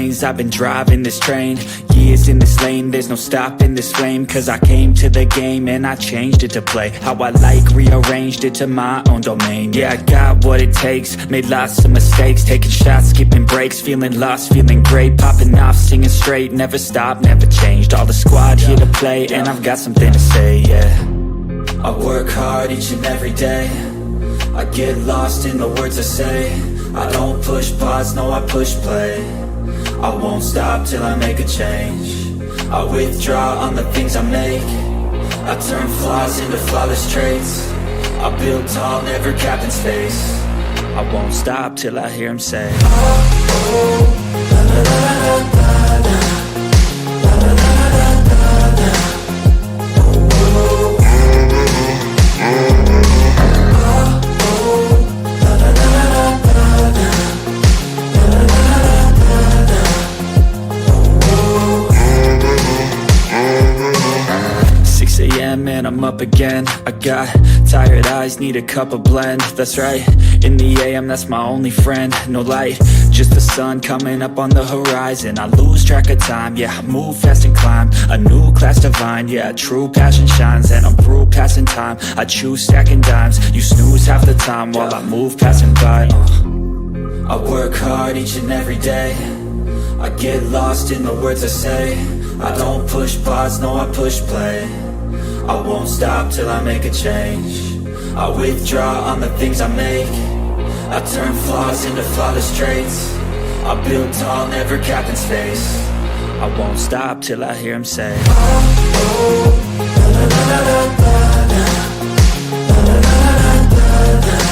veins, I've been driving this train. Years in this lane, there's no stopping this flame. Cause I came to the game and I changed it to play how I like, rearranged it to my own domain. Yeah, I got what it takes, made lots of mistakes, taking shots, skipping breaks, feeling lost, feeling great, popping off, singing straight, never stopped, never changed. All the squad here to play and I've got something to say, yeah. I work hard each and every day, I get lost in the words I say. I don't push pause, no I push play. I won't stop till I make a change. I withdraw on the things I make. I turn flaws into flawless traits. I build tall, never capped in space. I won't stop till I hear him say, oh, oh, la, la, la, la, la, la, la, la, la, la, la, la. And I'm up again. I got tired eyes, need a cup of blend. That's right, in the AM, that's my only friend. No light, just the sun coming up on the horizon. I lose track of time, yeah, I move fast and climb a new class divine, yeah, true passion shines. And I'm through passing time, I choose stacking dimes. You snooze half the time while I move passing by. I work hard each and every day, I get lost in the words I say. I don't push pause, no I push play. I won't stop till I make a change. I withdraw on the things I make. I turn flaws into flawless traits. I build tall, never capped in space. I won't stop till I hear him say, oh, oh, la, la, la, la, la, la, la, la, la, la, la, la.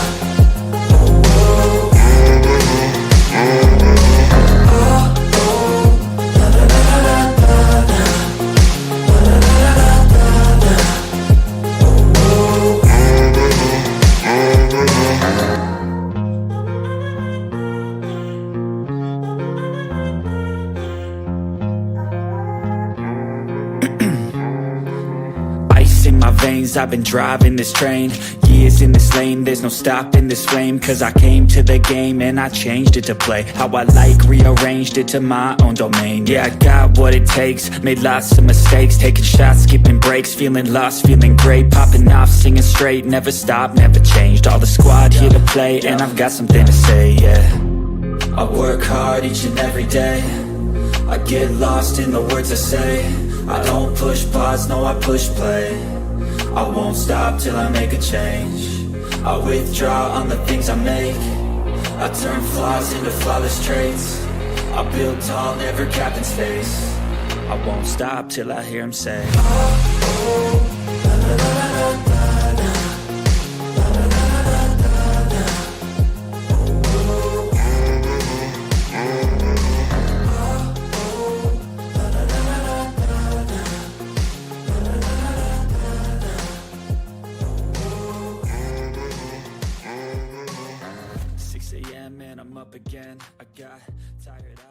I've been driving this train, years in this lane, there's no stopping this flame. Cause I came to the game and I changed it to play how I like, rearranged it to my own domain. Yeah, I got what it takes, made lots of mistakes, taking shots, skipping breaks, feeling lost, feeling great, popping off, singing straight, never stopped, never changed. All the squad here to play and I've got something to say, yeah. I work hard each and every day, I get lost in the words I say. I don't push pause, no I push play. I won't stop till I make a change. I withdraw on the things I make. I turn flaws into flawless traits. I build tall, never capped in space. I won't stop till I hear him say, oh, oh, la, la, la, la, la, la, la, la, la, la, la, la. AM and I'm up again. I got tired.